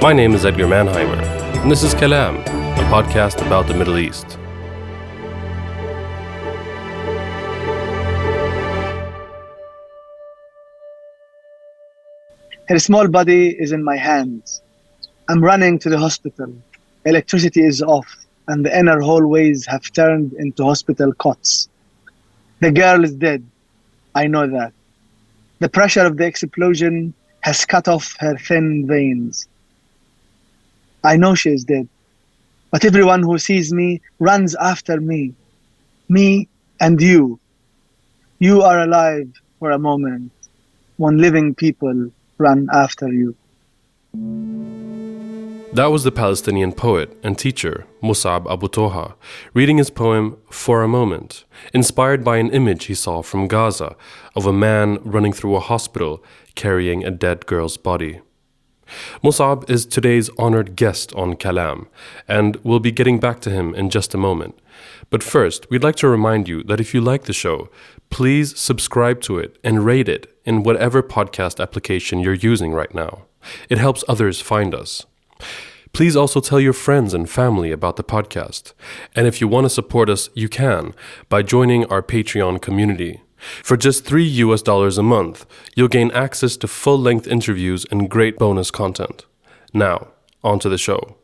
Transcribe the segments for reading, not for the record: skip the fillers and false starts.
My name is Edgar Mannheimer, and this is Kalam, a podcast about the Middle East. Her small body is in my hands. I'm running to the hospital. Electricity is off, and the inner hallways have turned into hospital cots. The girl is dead. I know that. The pressure of the explosion has cut off her thin veins. I know she is dead, but everyone who sees me runs after me. Me and you. You are alive for a moment when living people run after you. That was the Palestinian poet and teacher, Mosab Abu Toha, reading his poem For a Moment, inspired by an image he saw from Gaza of a man running through a hospital carrying a dead girl's body. Mosab is today's honored guest on Kalam, and we'll be getting back to him in just a moment. But first, we'd like to remind you that if you like the show, please subscribe to it and rate it in whatever podcast application you're using right now. It helps others find us. Please also tell your friends and family about the podcast. And if you want to support us, you can by joining our Patreon community. For just $3 a month, you'll gain access to full-length interviews and great bonus content. Now, on to the show.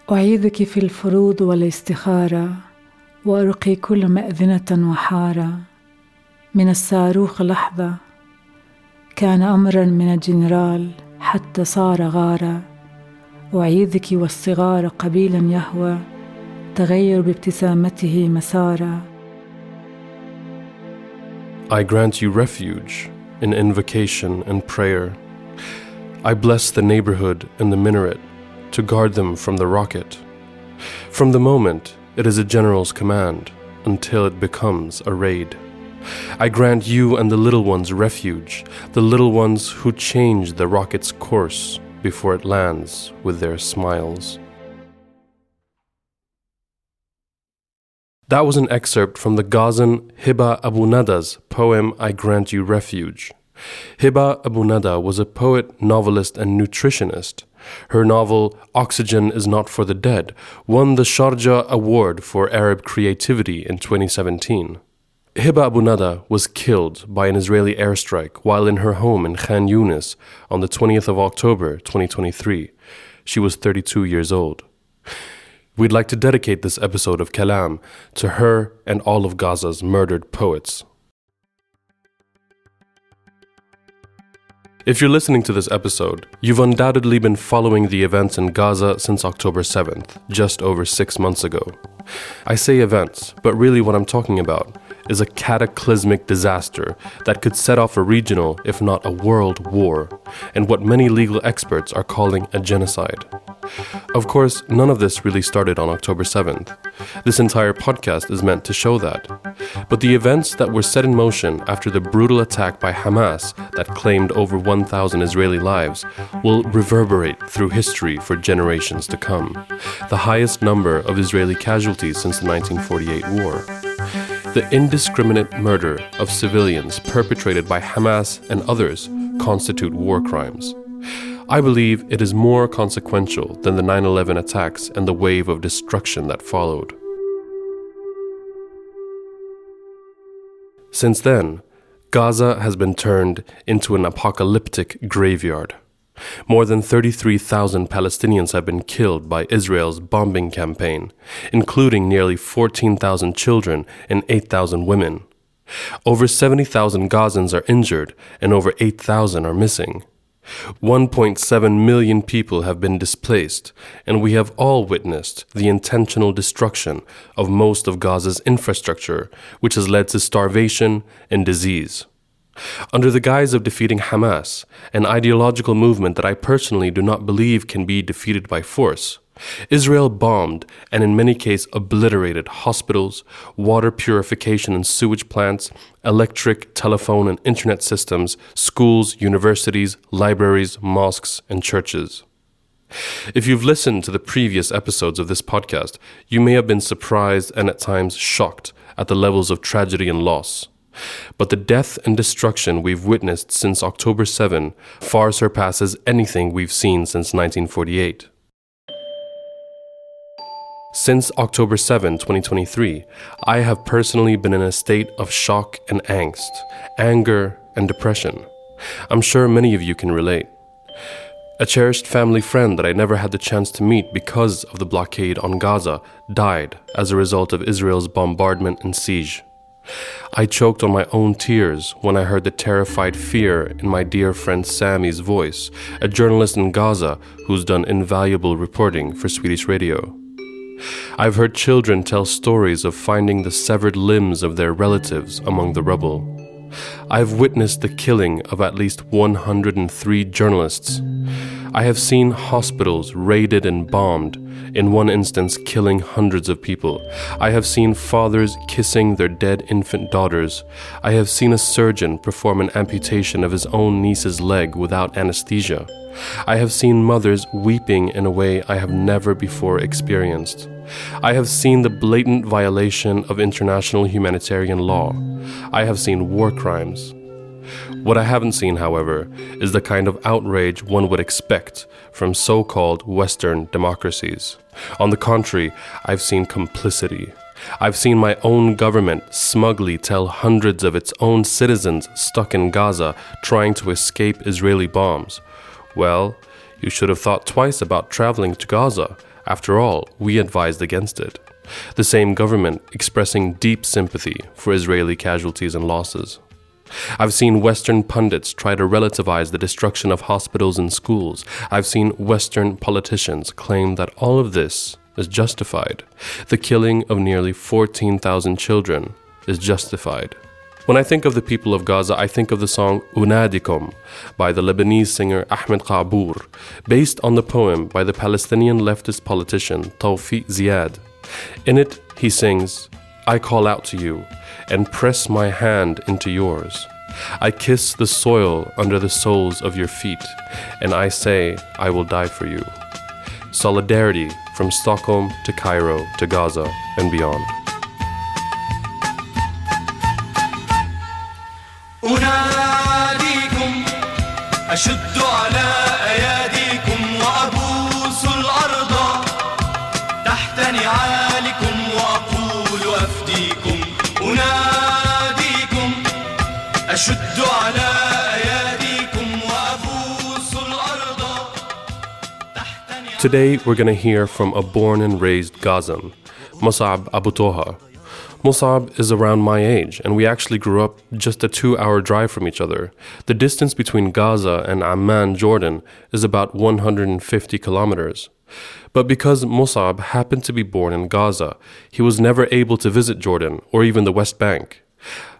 أعيذك في الفروض والاستخارة وأرقي كل مأذنة وحارة من الصاروخ لحظة كان أمرا من الجنرال حتى صار غارة أعيذك والصغار قبيلا يهوى تغير بابتسامته مسارا. I grant you refuge in invocation and prayer. I bless the neighborhood and the minaret to guard them from the rocket. From the moment it is a general's command until it becomes a raid. I grant you and the little ones refuge, the little ones who change the rocket's course before it lands with their smiles. That was an excerpt from the Gazan Hiba Abu Nada's poem I Grant You Refuge. Hiba Abu Nada was a poet, novelist, and nutritionist. Her novel, Oxygen is Not for the Dead, won the Sharjah Award for Arab Creativity in 2017. Hiba Abu Nada was killed by an Israeli airstrike while in her home in Khan Yunis on the 20th of October 2023. She was 32 years old. We'd like to dedicate this episode of Kalam to her and all of Gaza's murdered poets. If you're listening to this episode, you've undoubtedly been following the events in Gaza since October 7th, just over 6 months ago. I say events, but really what I'm talking about is a cataclysmic disaster that could set off a regional, if not a world war, and what many legal experts are calling a genocide. Of course, none of this really started on October 7th. This entire podcast is meant to show that. But the events that were set in motion after the brutal attack by Hamas that claimed over 1,000 Israeli lives will reverberate through history for generations to come. The highest number of Israeli casualties since the 1948 war. The indiscriminate murder of civilians perpetrated by Hamas and others constitute war crimes. I believe it is more consequential than the 9/11 attacks and the wave of destruction that followed. Since then, Gaza has been turned into an apocalyptic graveyard. More than 33,000 Palestinians have been killed by Israel's bombing campaign, including nearly 14,000 children and 8,000 women. Over 70,000 Gazans are injured and over 8,000 are missing. 1.7 million people have been displaced, and we have all witnessed the intentional destruction of most of Gaza's infrastructure, which has led to starvation and disease. Under the guise of defeating Hamas, an ideological movement that I personally do not believe can be defeated by force, Israel bombed and in many cases obliterated hospitals, water purification and sewage plants, electric, telephone and internet systems, schools, universities, libraries, mosques, and churches. If you've listened to the previous episodes of this podcast, you may have been surprised and at times shocked at the levels of tragedy and loss. But the death and destruction we've witnessed since October 7 far surpasses anything we've seen since 1948. Since October 7, 2023, I have personally been in a state of shock and angst, anger and depression. I'm sure many of you can relate. A cherished family friend that I never had the chance to meet because of the blockade on Gaza died as a result of Israel's bombardment and siege. I choked on my own tears when I heard the terrified fear in my dear friend Sammy's voice, a journalist in Gaza who's done invaluable reporting for Swedish radio. I've heard children tell stories of finding the severed limbs of their relatives among the rubble. I've witnessed the killing of at least 103 journalists. I have seen hospitals raided and bombed, in one instance killing hundreds of people. I have seen fathers kissing their dead infant daughters. I have seen a surgeon perform an amputation of his own niece's leg without anesthesia. I have seen mothers weeping in a way I have never before experienced. I have seen the blatant violation of international humanitarian law. I have seen war crimes. What I haven't seen, however, is the kind of outrage one would expect from so-called Western democracies. On the contrary, I've seen complicity. I've seen my own government smugly tell hundreds of its own citizens stuck in Gaza trying to escape Israeli bombs, well, you should have thought twice about traveling to Gaza. After all, we advised against it. The same government expressing deep sympathy for Israeli casualties and losses. I've seen Western pundits try to relativize the destruction of hospitals and schools. I've seen Western politicians claim that all of this is justified. The killing of nearly 14,000 children is justified. When I think of the people of Gaza, I think of the song Unadikum by the Lebanese singer Ahmed Qabour, based on the poem by the Palestinian leftist politician Tawfiq Ziad. In it, he sings, "I call out to you and press my hand into yours. I kiss the soil under the soles of your feet, and I say I will die for you." Solidarity from Stockholm to Cairo to Gaza and beyond. أناديكم أشد على أياديكم وأبوس الأرض تحت نعالكم وأقول أفديكم أناديكم أشد على أياديكم وأبوس الأرض تحت نعالكم. Today we're going to hear from a born and raised Gazan, Mosab Abu Toha. Mosab is around my age, and we actually grew up just a 2-hour drive from each other. The distance between Gaza and Amman, Jordan, is about 150 kilometers. But because Mosab happened to be born in Gaza, he was never able to visit Jordan or even the West Bank.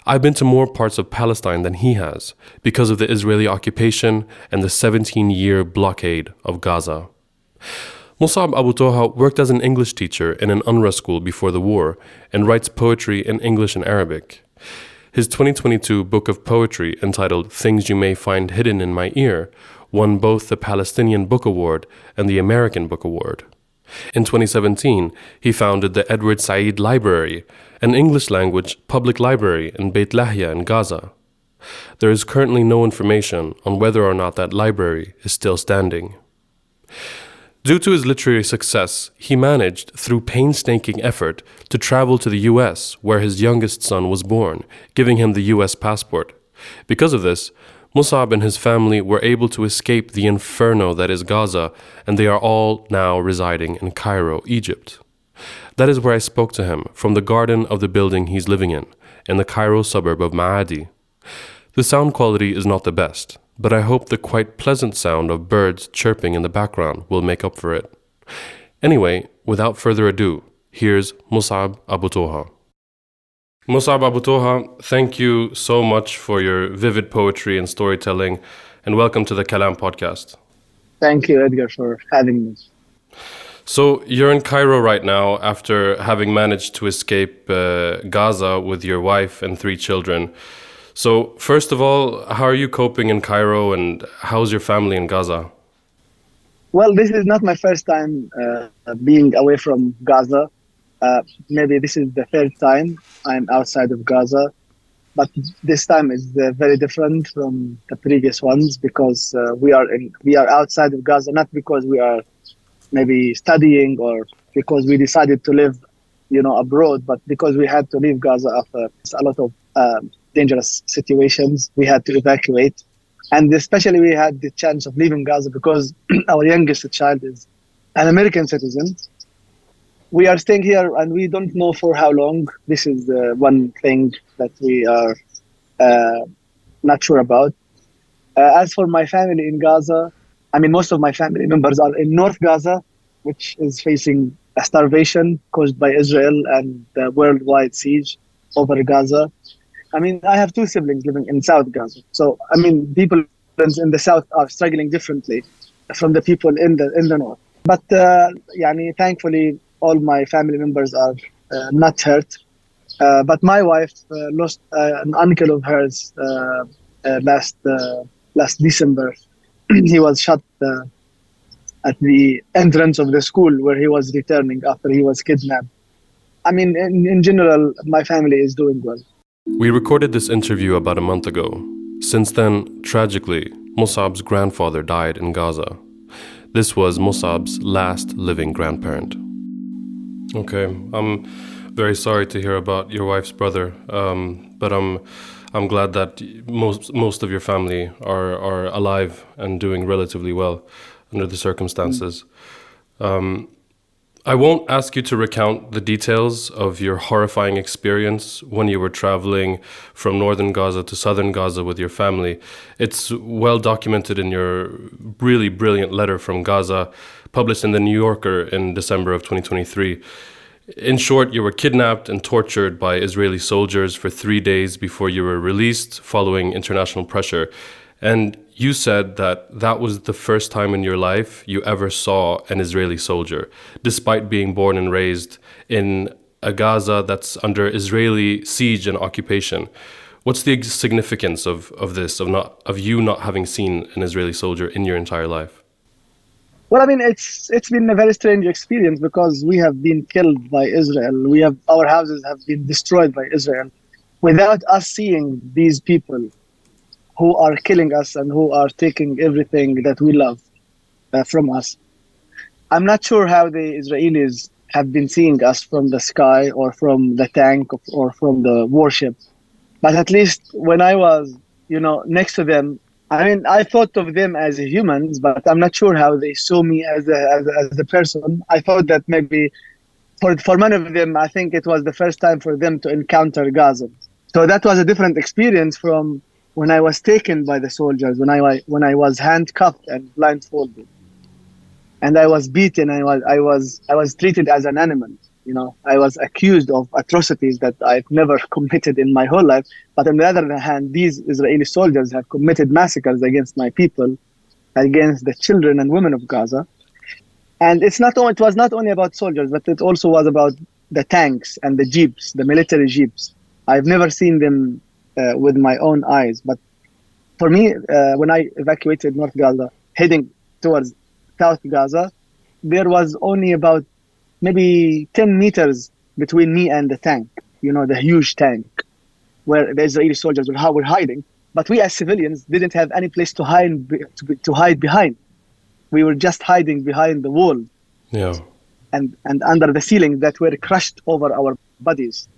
I've been to more parts of Palestine than he has, because of the Israeli occupation and the 17-year blockade of Gaza. Mosab Abu Toha worked as an English teacher in an UNRWA school before the war and writes poetry in English and Arabic. His 2022 book of poetry, entitled Things You May Find Hidden in My Ear, won both the Palestinian Book Award and the American Book Award. In 2017, he founded the Edward Said Library, an English-language public library in Beit Lahia in Gaza. There is currently no information on whether or not that library is still standing. Due to his literary success, he managed, through painstaking effort, to travel to the US, where his youngest son was born, giving him the US passport. Because of this, Mosab and his family were able to escape the inferno that is Gaza, and they are all now residing in Cairo, Egypt. That is where I spoke to him, from the garden of the building he's living in the Cairo suburb of Maadi. The sound quality is not the best, but I hope the quite pleasant sound of birds chirping in the background will make up for it. Anyway, without further ado, here's Mosab Abu Toha. Mosab Abu Toha, thank you so much for your vivid poetry and storytelling, and welcome to the Kalam podcast. Thank you, Edgar, for having me. So you're in Cairo right now after having managed to escape Gaza with your wife and 3 children. So first of all, how are you coping in Cairo, and how's your family in Gaza? Well, this is not my first time being away from Gaza. Maybe this is the 3rd time I'm outside of Gaza. but this time is very different from the previous ones because we are outside of Gaza, not because we are maybe studying or because we decided to live, abroad, but because we had to leave Gaza after a lot of dangerous situations. We had to evacuate, and especially we had the chance of leaving Gaza because our youngest child is an American citizen. We are staying here, and we don't know for how long. This is one thing that we are not sure about. As for my family in Gaza, most of my family members are in North Gaza, which is facing a starvation caused by Israel and the worldwide siege over Gaza. I have two siblings living in South Gaza. So, people in the South are struggling differently from the people in the North. But, thankfully, all my family members are not hurt. But my wife lost an uncle of hers last December. He was shot at the entrance of the school where he was returning after he was kidnapped. In general, my family is doing well. We recorded this interview about a month ago. Since then, tragically, Mosab's grandfather died in Gaza. This was Mosab's last living grandparent. Okay, I'm very sorry to hear about your wife's brother, but I'm glad that most of your family are alive and doing relatively well under the circumstances. I won't ask you to recount the details of your horrifying experience when you were traveling from northern Gaza to southern Gaza with your family. It's well documented in your really brilliant letter from Gaza, published in The New Yorker in December of 2023. In short, you were kidnapped and tortured by Israeli soldiers for 3 days before you were released following international pressure. And you said that was the first time in your life you ever saw an Israeli soldier, despite being born and raised in a Gaza that's under Israeli siege and occupation. What's the significance of this, of you not having seen an Israeli soldier in your entire life? Well, it's been a very strange experience because we have been killed by Israel. Our houses have been destroyed by Israel without us seeing these people who are killing us and who are taking everything that we love from us. I'm not sure how the Israelis have been seeing us from the sky or from the tank or from the warship. But at least when I was, next to them, I thought of them as humans, but I'm not sure how they saw me as a person. I thought that maybe for many of them, I think it was the first time for them to encounter Gaza. So that was a different experience from when I was taken by the soldiers, when I was handcuffed and blindfolded, and I was beaten. I was treated as an animal. I was accused of atrocities that I've never committed in my whole life. But on the other hand, these Israeli soldiers have committed massacres against my people, against the children and women of Gaza. And it was not only about soldiers, but it also was about the tanks and the jeeps, the military jeeps. I've never seen them with my own eyes. But for me, when I evacuated North Gaza, heading towards South Gaza, there was only about maybe 10 meters between me and the tank, the huge tank where the Israeli soldiers were hiding. But we as civilians didn't have any place to hide behind. We were just hiding behind the wall. Yeah. And under the ceilings that were crushed over our bodies.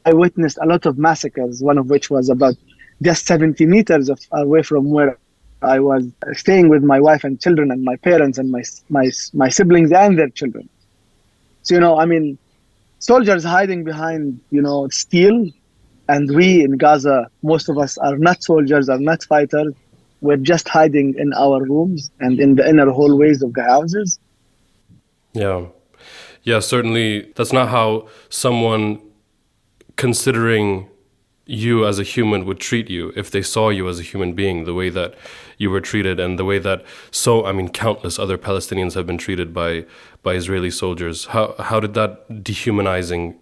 I witnessed a lot of massacres, one of which was about just 70 meters away from where I was staying with my wife and children and my parents and my siblings and their children. So, soldiers hiding behind, steel, and we in Gaza, most of us are not soldiers, are not fighters. We're just hiding in our rooms and in the inner hallways of the houses. Yeah. Yeah, certainly that's not how someone considering you as a human would treat you if they saw you as a human being, the way that you were treated and the way that countless other Palestinians have been treated by Israeli soldiers. How did that dehumanizing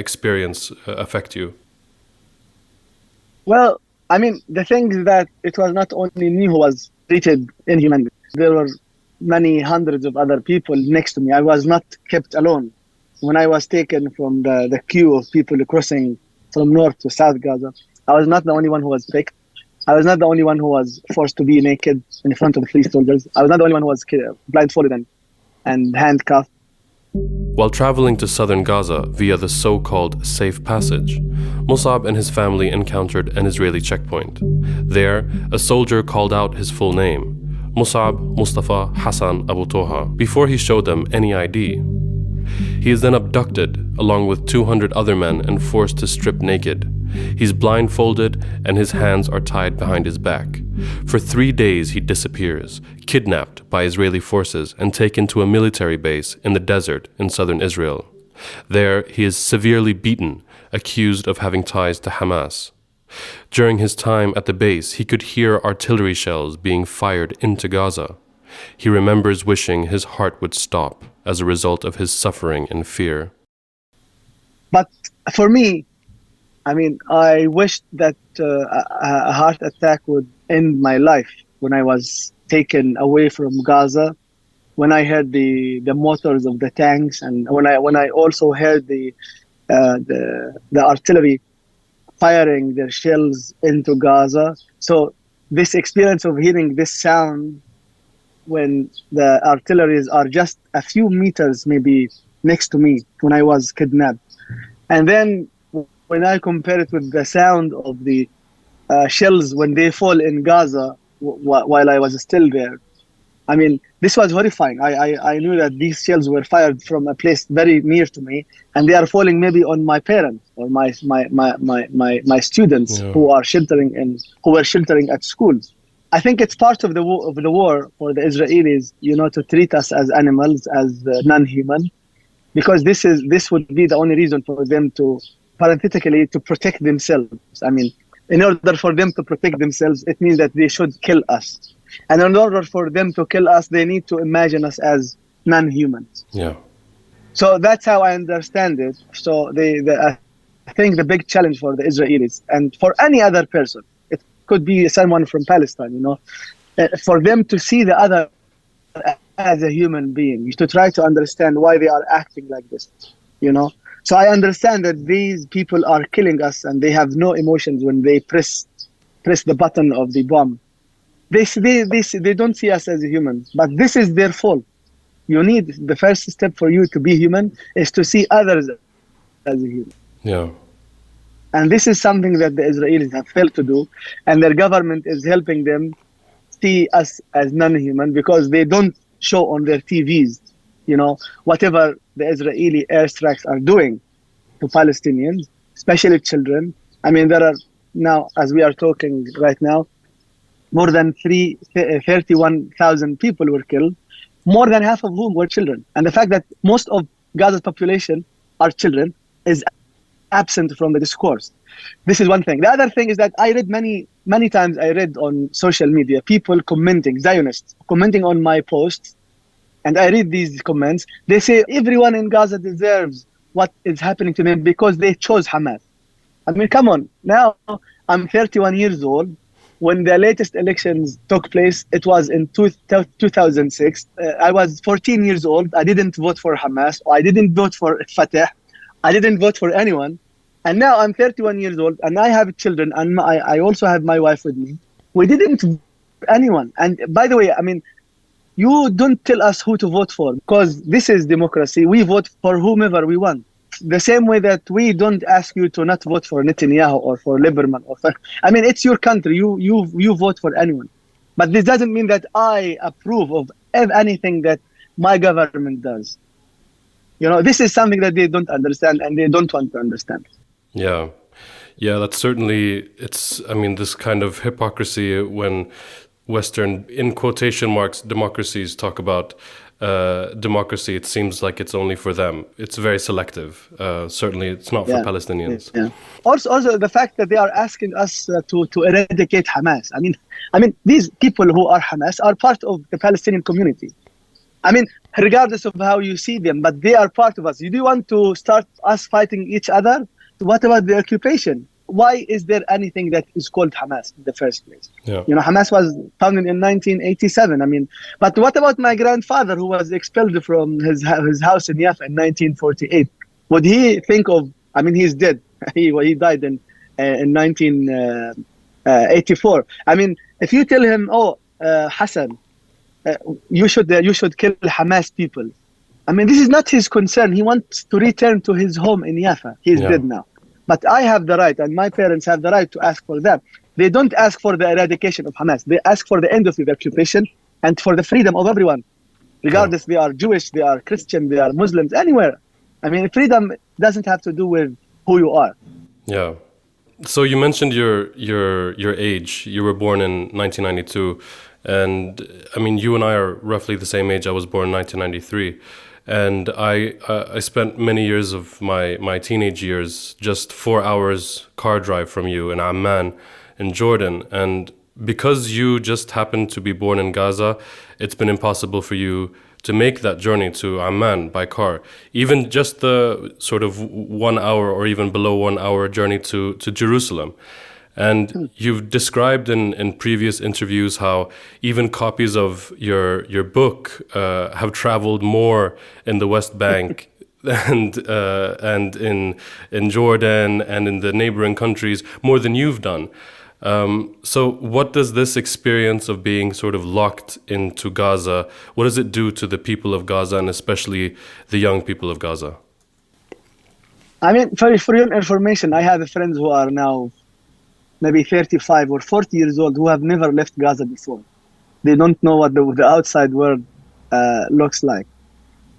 experience affect you? Well, the thing is that it was not only me who was treated inhumanly. There were many hundreds of other people next to me. I was not kept alone. When I was taken from the queue of people crossing from North to South Gaza. I was not the only one who was picked. I was not the only one who was forced to be naked in front of 3 soldiers. I was not the only one who was blindfolded and handcuffed. While traveling to southern Gaza via the so-called safe passage, Mosab and his family encountered an Israeli checkpoint. There, a soldier called out his full name, Mosab Mustafa Hassan Abu Toha, before he showed them any ID. He is then abducted along with 200 other men and forced to strip naked. He's blindfolded and his hands are tied behind his back. For 3 days he disappears, kidnapped by Israeli forces and taken to a military base in the desert in southern Israel. There he is severely beaten, accused of having ties to Hamas. During his time at the base, he could hear artillery shells being fired into Gaza. He remembers wishing his heart would stop as a result of his suffering and fear. But for me, I wished that a heart attack would end my life when I was taken away from Gaza, when I heard the motors of the tanks, and when I also heard the artillery firing their shells into Gaza. So this experience of hearing this sound when the artilleries are just a few meters maybe next to me when I was kidnapped, and then when I compare it with the sound of the shells when they fall in Gaza while I was still there, this was horrifying. I knew that these shells were fired from a place very near to me, and they are falling maybe on my parents or my students who were sheltering at schools. I think it's part of the war for the Israelis, to treat us as animals, as non-human, because this would be the only reason for them to, parenthetically, to protect themselves. In order for them to protect themselves, it means that they should kill us. And in order for them to kill us, they need to imagine us as non-humans. Yeah. So that's how I understand it. So I think the big challenge for the Israelis and for any other person, it could be someone from Palestine, for them to see the other as a human being, to try to understand why they are acting like this, So I understand that these people are killing us and they have no emotions when they press the button of the bomb. They don't see us as a human, but this is their fault. The first step for you to be human is to see others as a human. Yeah. And this is something that the Israelis have failed to do, and their government is helping them see us as non-human because they don't show on their TVs, whatever the Israeli airstrikes are doing to Palestinians, especially children. There are now, as we are talking right now, more than 31,000 people were killed, more than half of whom were children. And the fact that most of Gaza's population are children is absent from the discourse. This is one thing. The other thing is that I read many times, I read on social media, people commenting, Zionists, commenting on my posts, and I read these comments. They say everyone in Gaza deserves what is happening to them because they chose Hamas. Come on. Now I'm 31 years old. When the latest elections took place, it was in 2006. I was 14 years old. I didn't vote for Hamas. I didn't vote for Fatah. I didn't vote for anyone. And now I'm 31 years old and I have children and I also have my wife with me. We didn't vote for anyone. And by the way, you don't tell us who to vote for because this is democracy. We vote for whomever we want. The same way that we don't ask you to not vote for Netanyahu or for Lieberman it's your country. You vote for anyone. But this doesn't mean that I approve of anything that my government does. This is something that they don't understand and they don't want to understand. Yeah. Yeah, that's certainly, this kind of hypocrisy when Western, in quotation marks, democracies talk about democracy, it seems like it's only for them. It's very selective. Certainly, it's not for Palestinians. Yeah. Also, the fact that they are asking us to eradicate Hamas. These people who are Hamas are part of the Palestinian community. Regardless of how you see them, but they are part of us. You do want to start us fighting each other? What about the occupation? Why is there anything that is called Hamas in the first place? Yeah. Hamas was founded in 1987. But what about my grandfather who was expelled from his house in Yafa in 1948? Would he think of, he's dead. He died in 1984. I mean, if you tell him, "Oh, Hassan, you should kill Hamas people," I mean, this is not his concern. He wants to return to his home in Jaffa. He's dead now. But I have the right, and my parents have the right to ask for that. They don't ask for the eradication of Hamas. They ask for the end of the occupation and for the freedom of everyone, regardless they are Jewish, they are Christian, they are Muslims, anywhere. I mean, freedom doesn't have to do with who you are. Yeah. So you mentioned your age. You were born in 1992, and I mean, you and I are roughly the same age. I was born in 1993. And I spent many years of my teenage years just 4 hours car drive from you in Amman in Jordan. And because you just happened to be born in Gaza, it's been impossible for you to make that journey to Amman by car. Even just the sort of 1 hour or even below 1 hour journey to Jerusalem. And you've described in previous interviews how even copies of your book have traveled more in the West Bank and in Jordan and in the neighboring countries more than you've done. So what does this experience of being sort of locked into Gaza, what does it do to the people of Gaza and especially the young people of Gaza? I mean, for your information, I have friends who are now maybe 35 or 40 years old who have never left Gaza before. They don't know what the outside world looks like.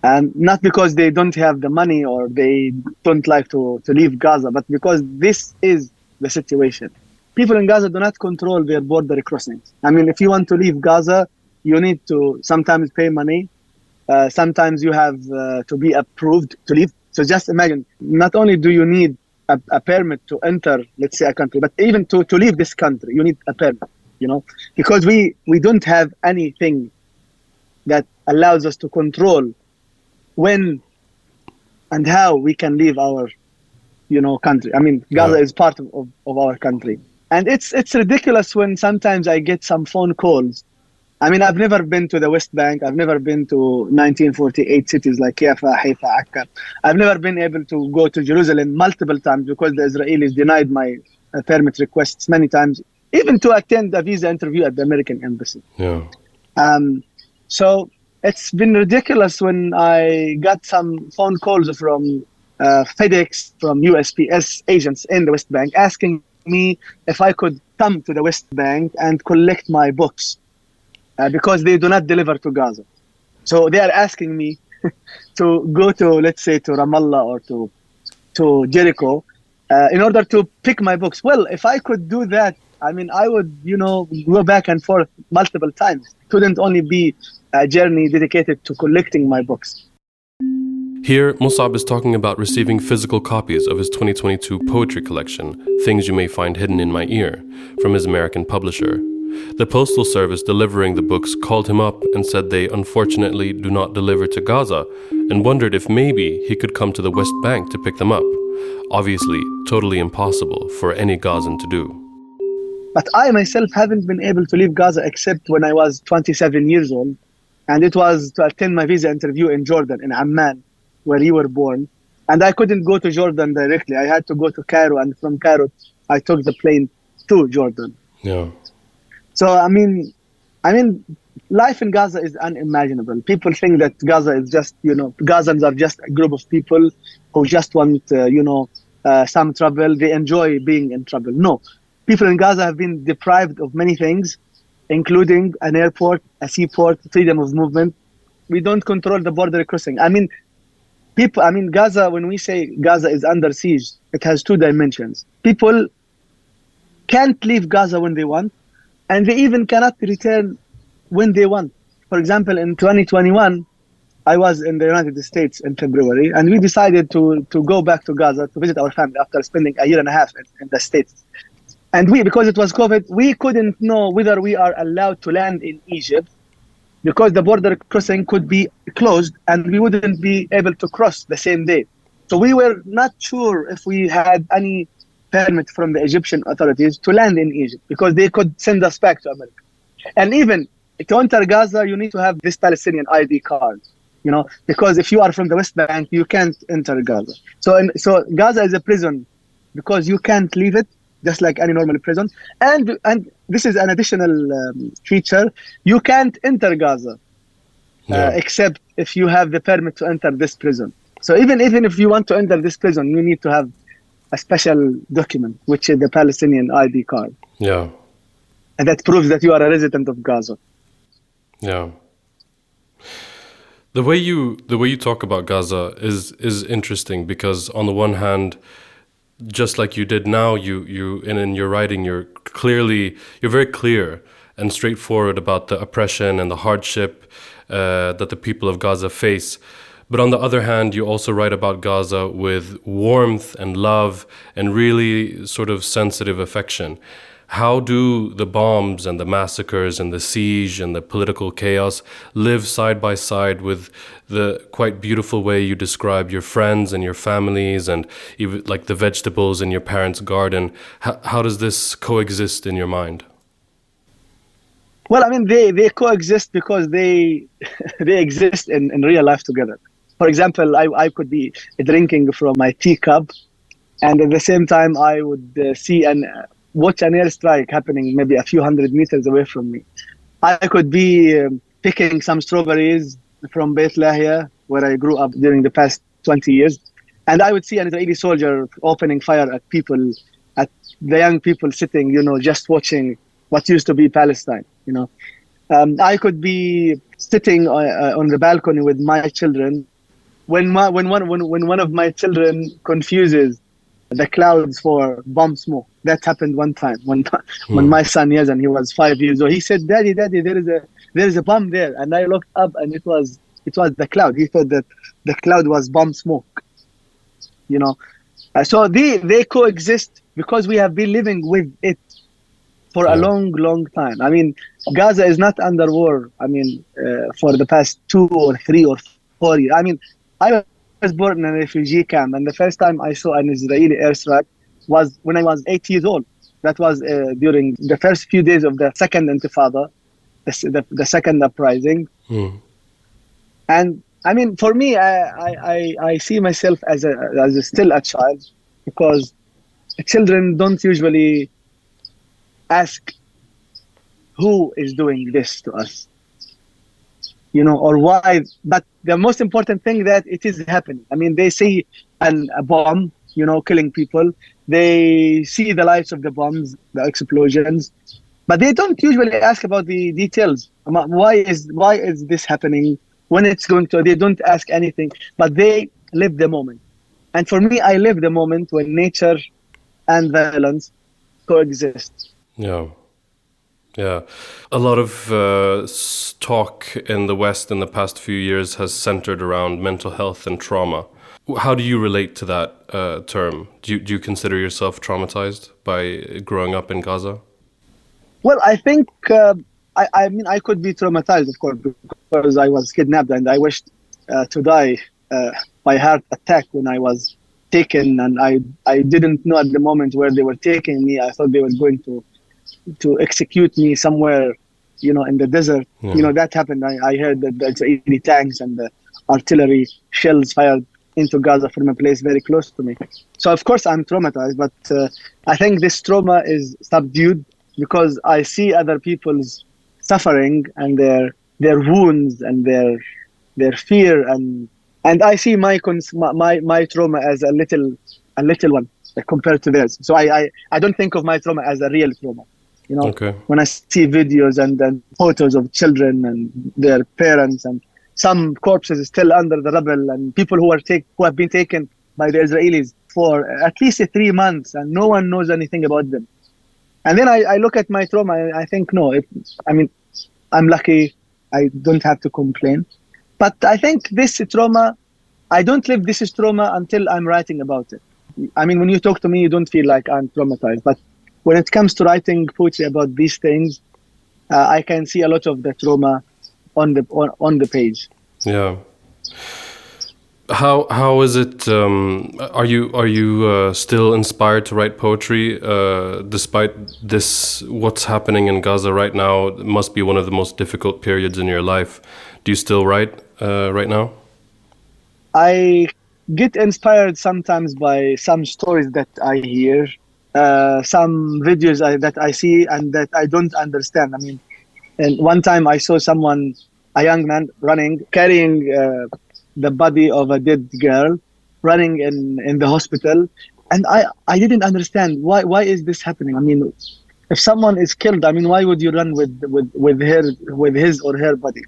And not because they don't have the money or they don't like to leave Gaza, but because this is the situation. People in Gaza do not control their border crossings. I mean, if you want to leave Gaza, you need to sometimes pay money. Sometimes you have to be approved to leave. So just imagine, not only do you need a permit to enter, let's say, a country, but even to leave this country, you need a permit, because we don't have anything that allows us to control when and how we can leave our, country. I mean, Gaza is part of our country. And it's ridiculous when sometimes I get some phone calls. I mean, I've never been to the West Bank. I've never been to 1948 cities like Jaffa, Haifa, Akka. I've never been able to go to Jerusalem multiple times because the Israelis denied my permit requests many times, even to attend a visa interview at the American embassy. Yeah. So it's been ridiculous when I got some phone calls from FedEx, from USPS agents in the West Bank asking me if I could come to the West Bank and collect my books. Because they do not deliver to Gaza. So they are asking me to go to, let's say, to Ramallah or to Jericho in order to pick my books. Well, if I could do that, I mean, I would, go back and forth multiple times. It couldn't only be a journey dedicated to collecting my books. Here, Mosab is talking about receiving physical copies of his 2022 poetry collection, Things You May Find Hidden in My Ear, from his American publisher. The Postal Service delivering the books called him up and said they unfortunately do not deliver to Gaza and wondered if maybe he could come to the West Bank to pick them up. Obviously, totally impossible for any Gazan to do. But I myself haven't been able to leave Gaza except when I was 27 years old. And it was to attend my visa interview in Jordan, in Amman, where you were born. And I couldn't go to Jordan directly. I had to go to Cairo, and from Cairo, I took the plane to Jordan. Yeah. So, I mean, life in Gaza is unimaginable. People think that Gaza is just, Gazans are just a group of people who just want, some trouble. They enjoy being in trouble. No, people in Gaza have been deprived of many things, including an airport, a seaport, freedom of movement. We don't control the border crossing. Gaza, when we say Gaza is under siege, it has two dimensions. People can't leave Gaza when they want, and they even cannot return when they want. For example, in 2021, I was in the United States in February, and we decided to go back to Gaza to visit our family after spending a year and a half in the States. And because it was COVID, we couldn't know whether we are allowed to land in Egypt because the border crossing could be closed and we wouldn't be able to cross the same day. So we were not sure if we had any permit from the Egyptian authorities to land in Egypt because they could send us back to America. And even to enter Gaza, you need to have this Palestinian ID card, because if you are from the West Bank, you can't enter Gaza. So Gaza is a prison because you can't leave it just like any normal prison. And this is an additional feature. You can't enter Gaza except if you have the permit to enter this prison. So even if you want to enter this prison, you need to have a special document, which is the Palestinian ID card. Yeah. And that proves that you are a resident of Gaza. Yeah. The way you talk about Gaza is interesting, because on the one hand, just like you did now, you in your writing, you're very clear and straightforward about the oppression and the hardship that the people of Gaza face. But on the other hand, you also write about Gaza with warmth and love and really sort of sensitive affection. How do the bombs and the massacres and the siege and the political chaos live side by side with the quite beautiful way you describe your friends and your families and even like the vegetables in your parents' garden? How does this coexist in your mind? Well, I mean, they coexist because they they exist in real life together. For example, I could be drinking from my teacup, and at the same time I would see and watch an airstrike happening maybe a few hundred meters away from me. I could be picking some strawberries from Beit Lahia, where I grew up during the past 20 years, and I would see an Israeli soldier opening fire at people, at the young people sitting, just watching what used to be Palestine. I could be sitting on the balcony with my children. When one of my children confuses the clouds for bomb smoke. That happened one time when my son, and he was 5 years old. He said, "Daddy, there is a bomb there," and I looked up, and it was the cloud. He thought that the cloud was bomb smoke. So they coexist because we have been living with it for a long time. I mean, Gaza is not under war. I mean, for the past 2 or 3 or 4 years. I mean, I was born in a refugee camp, and the first time I saw an Israeli airstrike was when I was 8 years old. That was during the first few days of the second Intifada, the second uprising. And I mean, for me, I see myself as still a child, because children don't usually ask who is doing this to us, or why. But the most important thing that it is happening. I mean, they see a bomb, killing people. They see the lights of the bombs, the explosions, but they don't usually ask about the details. Why is this happening? When it's going to? They don't ask anything, but they live the moment. And for me, I live the moment when nature and violence coexist. Yeah. A lot of talk in the West in the past few years has centered around mental health and trauma. How do you relate to that term? Do you consider yourself traumatized by growing up in Gaza? Well, I think I mean I could be traumatized, of course, because I was kidnapped and I wished to die by heart attack when I was taken, and I didn't know at the moment where they were taking me. I thought they were going to execute me somewhere, in the desert. That happened. I heard that the Israeli tanks and the artillery shells fired into Gaza from a place very close to me. So of course I'm traumatized, but I think this trauma is subdued because I see other people's suffering and their wounds and their fear, and I see my trauma as a little one compared to theirs. So I don't think of my trauma as a real trauma. Okay. When I see videos and photos of children and their parents and some corpses still under the rubble, and people who have been taken by the Israelis for at least 3 months and no one knows anything about them. And then I look at my trauma and I think, I'm lucky. I don't have to complain. But I think this trauma, I don't live this trauma until I'm writing about it. I mean, when you talk to me, you don't feel like I'm traumatized. But when it comes to writing poetry about these things, I can see a lot of the trauma on the page. Yeah. How is it? Are you still inspired to write poetry despite this? What's happening in Gaza right now? It must be one of the most difficult periods in your life. Do you still write right now? I get inspired sometimes by some stories that I hear, some videos that I see and that I don't understand. I mean, and one time I saw someone, a young man, running, carrying the body of a dead girl, running in the hospital, and I didn't understand why is this happening. I mean, if someone is killed, I mean, why would you run with his or her body?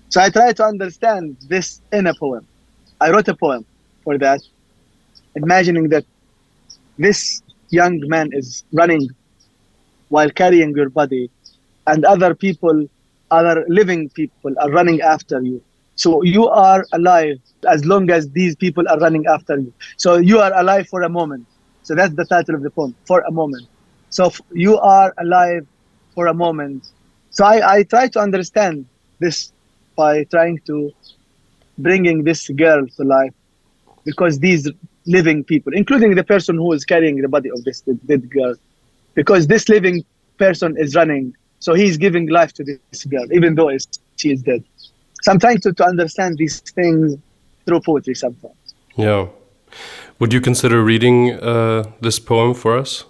So I try to understand this in a poem. I wrote a poem for that, imagining that this young man is running while carrying your body, and other people, other living people, are running after you. So you are alive as long as these people are running after you. So you are alive for a moment. So that's the title of the poem, For a Moment. So you are alive for a moment. So I try to understand this by trying to bringing this girl to life, because these living people, including the person who is carrying the body of this dead girl, because this living person is running, so he's giving life to this girl, even though she is dead. So I'm trying to understand these things through poetry sometimes. Yeah. Would you consider reading this poem for us?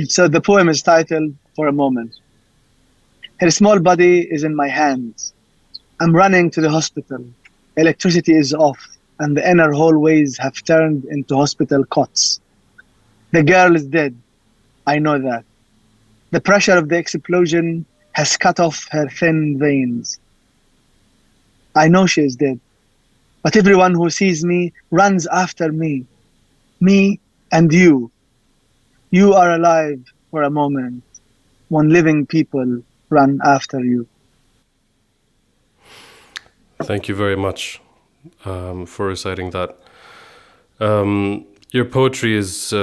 So the poem is titled For a Moment. Her small body is in my hands. I'm running to the hospital. Electricity is off, and the inner hallways have turned into hospital cots. The girl is dead. I know that. The pressure of the explosion has cut off her thin veins. I know she is dead. But everyone who sees me runs after me. Me and you. You are alive for a moment when living people run after you. Thank you very much for reciting that. Your poetry is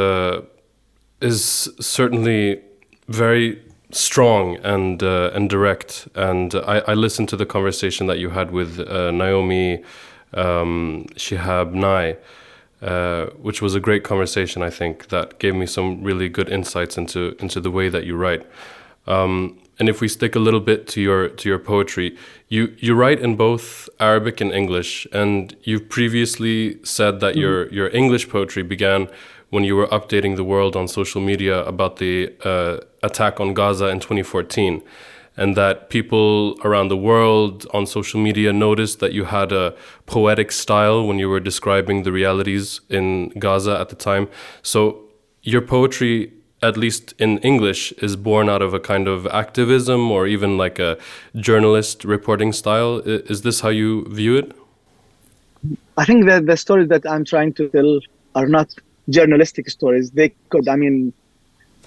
certainly very strong and direct. And I listened to the conversation that you had with Naomi Shihab Nye, which was a great conversation, I think, that gave me some really good insights into the way that you write. And if we stick a little bit to your poetry, you write in both Arabic and English, and you've previously said that your English poetry began when you were updating the world on social media about the attack on Gaza in 2014, and that people around the world on social media noticed that you had a poetic style when you were describing the realities in Gaza at the time. So your poetry, at least in English, is born out of a kind of activism or even like a journalist reporting style. Is this how you view it? I think that the stories that I'm trying to tell are not journalistic stories.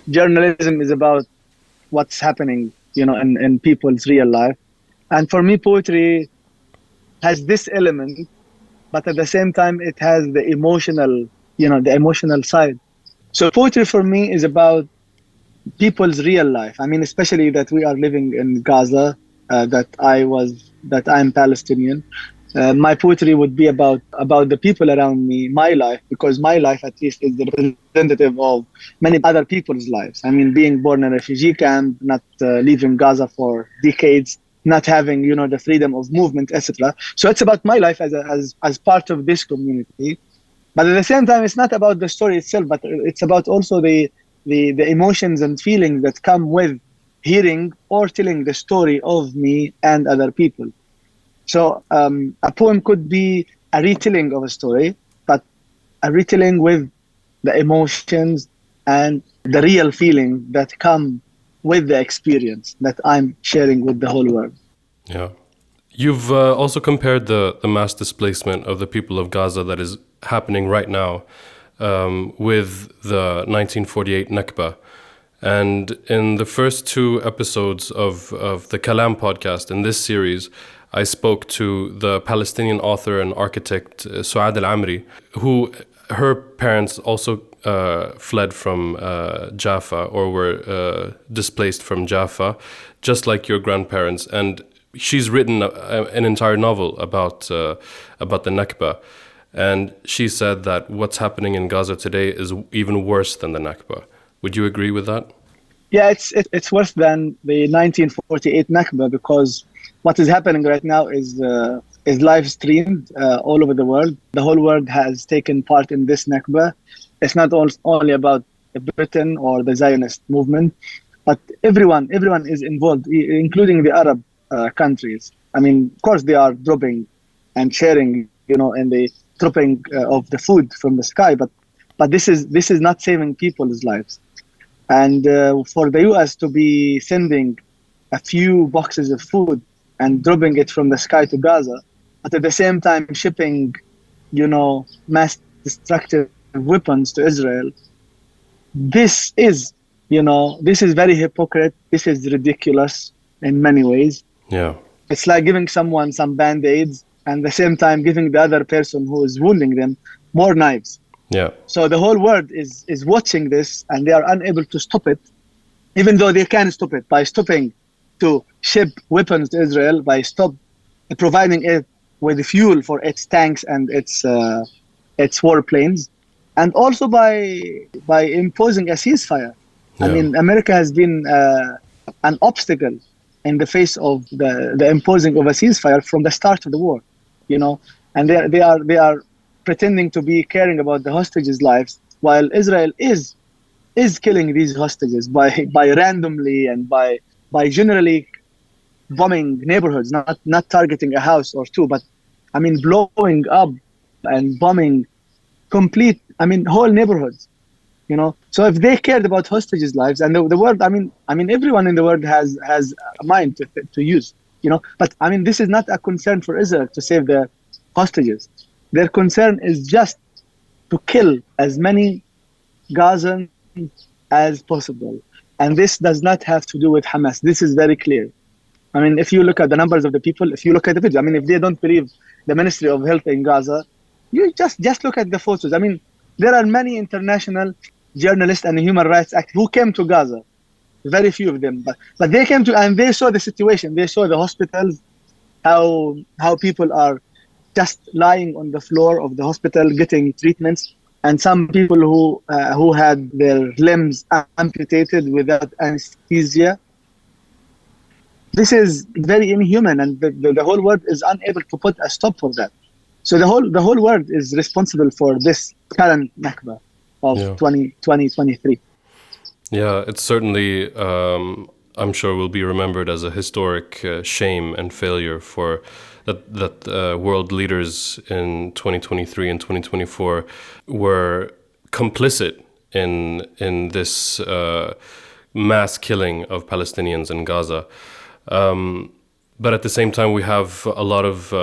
Journalism is about what's happening, in people's real life. And for me, poetry has this element, but at the same time, it has the emotional side. So poetry for me is about people's real life. Especially that we are living in Gaza, that I'm Palestinian. My poetry would be about the people around me, my life, because my life at least is the representative of many other people's lives. Being born in a refugee camp, not leaving Gaza for decades, not having the freedom of movement, etc. So it's about my life as part of this community. But at the same time, it's not about the story itself, but it's about also the emotions and feelings that come with hearing or telling the story of me and other people. So a poem could be a retelling of a story, but a retelling with the emotions and the real feeling that come with the experience that I'm sharing with the whole world. Yeah. You've also compared the mass displacement of the people of Gaza that is happening right now with the 1948 Nakba. And in the first two episodes of the Kalam podcast in this series, I spoke to the Palestinian author and architect Suad Al-Amri, who her parents also fled from Jaffa or were displaced from Jaffa, just like your grandparents. And she's written an entire novel about the Nakba. And she said that what's happening in Gaza today is even worse than the Nakba. Would you agree with that? Yeah, it's worse than the 1948 Nakba, because what is happening right now is is live streamed all over the world. The whole world has taken part in this Nakba. It's not only about Britain or the Zionist movement, but everyone is involved, including the Arab countries. I mean, of course, they are dropping and sharing, in the dropping of the food from the sky, but this is not saving people's lives. And for the U.S. to be sending a few boxes of food and dropping it from the sky to Gaza, but at the same time shipping, mass destructive weapons to Israel, this is very hypocrite. This is ridiculous in many ways. Yeah. It's like giving someone some band-aids and at the same time giving the other person who is wounding them more knives. Yeah. So the whole world is watching this, and they are unable to stop it, even though they can stop it by stopping to ship weapons to Israel, by providing it with fuel for its tanks and its warplanes, and also by imposing a ceasefire. Yeah. I mean, America has been an obstacle in the face of the imposing of a ceasefire from the start of the war, and they are pretending to be caring about the hostages' lives, while Israel is killing these hostages by randomly and by generally bombing neighborhoods, not targeting a house or two, but I mean blowing up and bombing whole neighborhoods. So if they cared about hostages' lives, and the world, I mean everyone in the world has a mind to use, but I mean this is not a concern for Israel to save the hostages. Their concern is just to kill as many Gazans as possible. And this does not have to do with Hamas. This is very clear. I mean, if you look at the numbers of the people, if you look at the video, I mean, if they don't believe the Ministry of Health in Gaza, you just look at the photos. I mean, there are many international journalists and human rights activists who came to Gaza. Very few of them, but they came to, and they saw the situation. They saw the hospitals, how people are just lying on the floor of the hospital getting treatments, and some people who had their limbs amputated without anesthesia. This is very inhuman, and the whole world is unable to put a stop for that. So the whole world is responsible for this current Nakba of 2023. Yeah, it's certainly, I'm sure, will be remembered as a historic shame and failure for that world leaders in 2023 and 2024 were complicit in this mass killing of Palestinians in Gaza. But at the same time, we have a lot of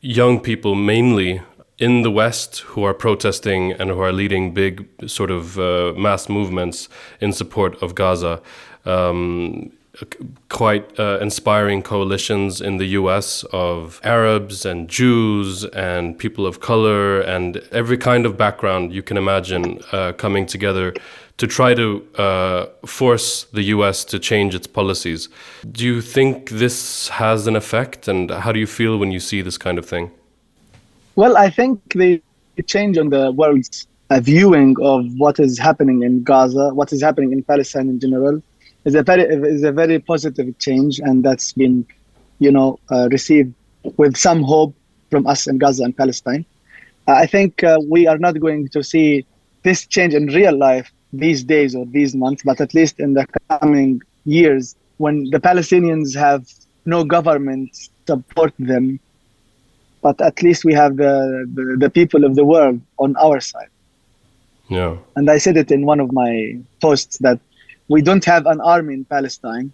young people, mainly in the West, who are protesting and who are leading big sort of mass movements in support of Gaza. Quite inspiring coalitions in the US of Arabs and Jews and people of color and every kind of background you can imagine coming together to try to force the US to change its policies. Do you think this has an effect, and how do you feel when you see this kind of thing? Well, I think the change on the world's viewing of what is happening in Gaza, what is happening in Palestine in general, is a very positive change, and that's been, received with some hope from us in Gaza and Palestine. I think we are not going to see this change in real life these days or these months, but at least in the coming years, when the Palestinians have no government support them, but at least we have the people of the world on our side. Yeah. And I said it in one of my posts that we don't have an army in Palestine,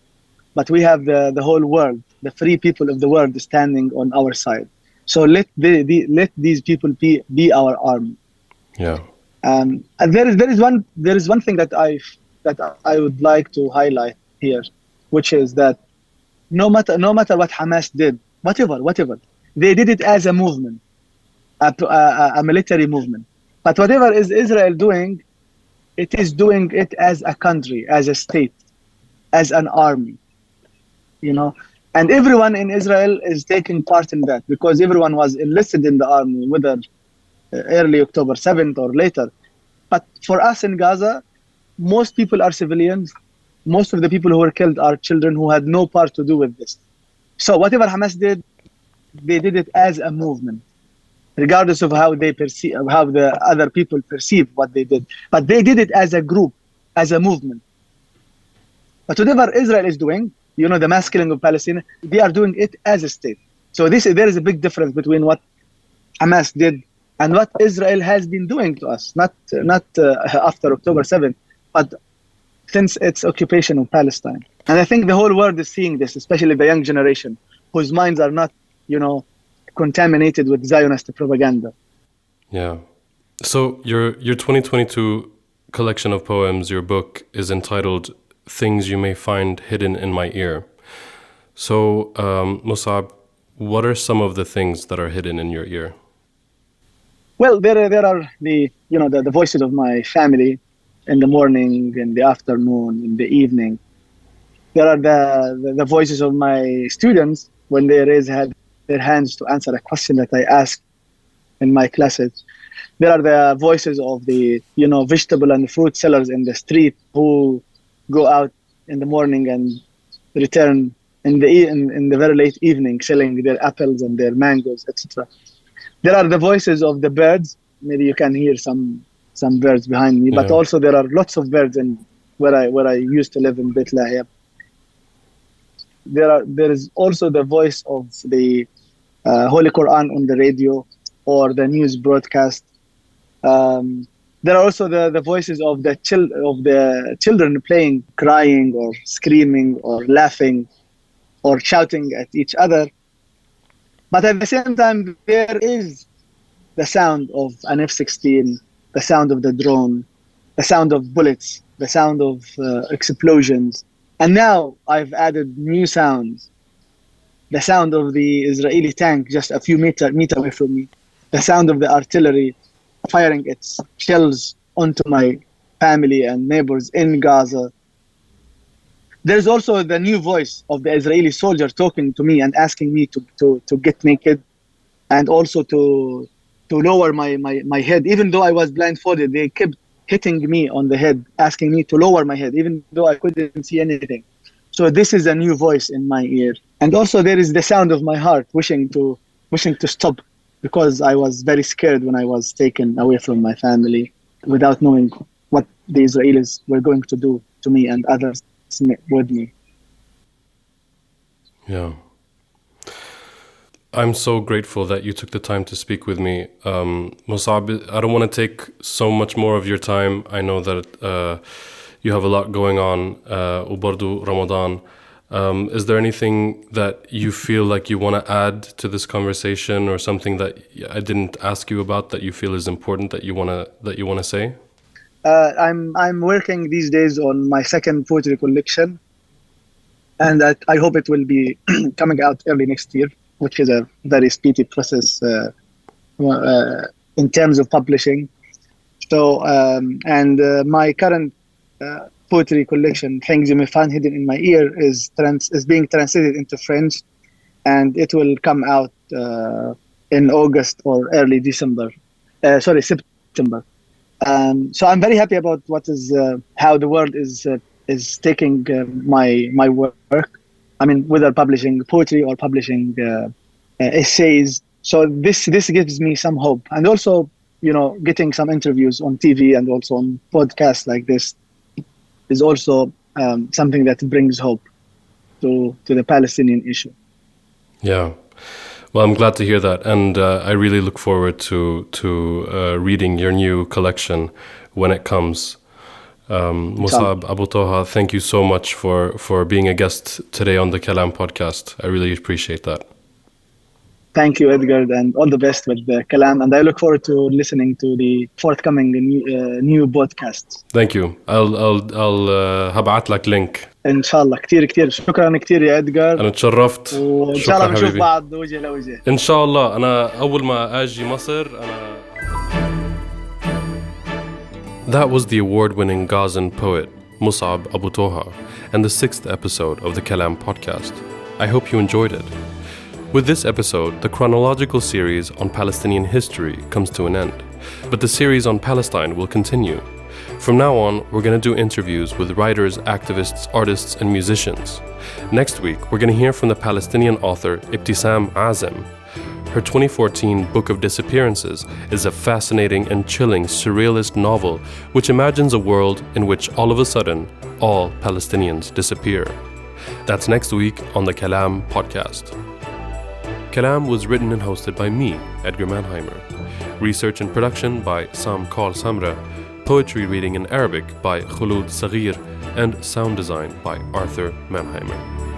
but we have the whole world, the free people of the world standing on our side. So let these people be our army. Yeah. And there is one thing that I would like to highlight here, which is that no matter what Hamas did, whatever, they did it as a movement, a military movement. But whatever is Israel doing, it is doing it as a country, as a state, as an army, And everyone in Israel is taking part in that because everyone was enlisted in the army, whether early October 7th or later. But for us in Gaza, most people are civilians. Most of the people who were killed are children who had no part to do with this. So whatever Hamas did, they did it as a movement, regardless of how they perceive, how the other people perceive what they did. But they did it as a group, as a movement. But whatever Israel is doing, the mass killing of Palestine, they are doing it as a state. So there is a big difference between what Hamas did and what Israel has been doing to us, not after October 7th, but since its occupation of Palestine. And I think the whole world is seeing this, especially the young generation, whose minds are not, contaminated with Zionist propaganda. Yeah. So your 2022 collection of poems, your book, is entitled Things You May Find Hidden in My Ear. So, Mosab, what are some of the things that are hidden in your ear? Well, there are the voices of my family in the morning, in the afternoon, in the evening. There are the voices of my students when they raise their hands to answer a question that I ask in my classes. There are the voices of the vegetable and fruit sellers in the street who go out in the morning and return in the very late evening selling their apples and their mangoes, etc. There are the voices of the birds. Maybe you can hear some birds behind me, but also there are lots of birds in where I used to live in Beit Lahia. There is also the voice of the Holy Quran on the radio or the news broadcast. There are also the voices of the children playing, crying or screaming or laughing or shouting at each other. But at the same time, there is the sound of an F-16, the sound of the drone, the sound of bullets, the sound of explosions. And now I've added new sounds. The sound of the Israeli tank just a few meter away from me. The sound of the artillery firing its shells onto my family and neighbors in Gaza. There's also the new voice of the Israeli soldier talking to me and asking me to get naked and also to lower my head. Even though I was blindfolded, they kept hitting me on the head, asking me to lower my head, even though I couldn't see anything. So this is a new voice in my ear. And also there is the sound of my heart wishing to stop, because I was very scared when I was taken away from my family without knowing what the Israelis were going to do to me and others with me. Yeah. I'm so grateful that you took the time to speak with me. Mosab, I don't want to take so much more of your time. I know that you have a lot going on, Ubardu Ramadan. Is there anything that you feel like you want to add to this conversation, or something that I didn't ask you about that you feel is important that you want to say? I'm working these days on my second poetry collection, and I hope it will be coming out early next year, which is a very speedy process in terms of publishing. So, my current poetry collection, Things You May Find Hidden in My Ear, is being translated into French, and it will come out in August or early September. So I'm very happy about how the world is taking my work. I mean, whether publishing poetry or publishing essays. So this gives me some hope, and also getting some interviews on TV and also on podcasts like this is also something that brings hope to the Palestinian issue. Yeah. Well, I'm glad to hear that, and I really look forward to reading your new collection when it comes. Mosab Abu Toha, thank you so much for being a guest today on the Kalam podcast. I really appreciate that. Thank you, Edgar, and all the best with the Kalam. And I look forward to listening to the forthcoming new podcasts. Thank you. I'll هبعت لك لينك. إن شاء الله. كتير شكرا كتير يا إدغار. أنا تشرفت. وإن شاء الله بنشوف بعض وجه لوجه. إن شاء الله. أنا أول ما أجي مصر That was the award-winning Gazan poet Mosab Abu Toha and the 6th episode of the Kalam podcast. I hope you enjoyed it. With this episode, the chronological series on Palestinian history comes to an end, but the series on Palestine will continue. From now on, we're going to do interviews with writers, activists, artists, and musicians. Next week, we're going to hear from the Palestinian author Ibtisam Azem Her 2014 Book of Disappearances is a fascinating and chilling surrealist novel which imagines a world in which all of a sudden, all Palestinians disappear. That's next week on the Kalam podcast. Kalam was written and hosted by me, Edgar Mannheimer. Research and production by Sam Karl Samra. Poetry reading in Arabic by Khulud Saghir. And sound design by Arthur Mannheimer.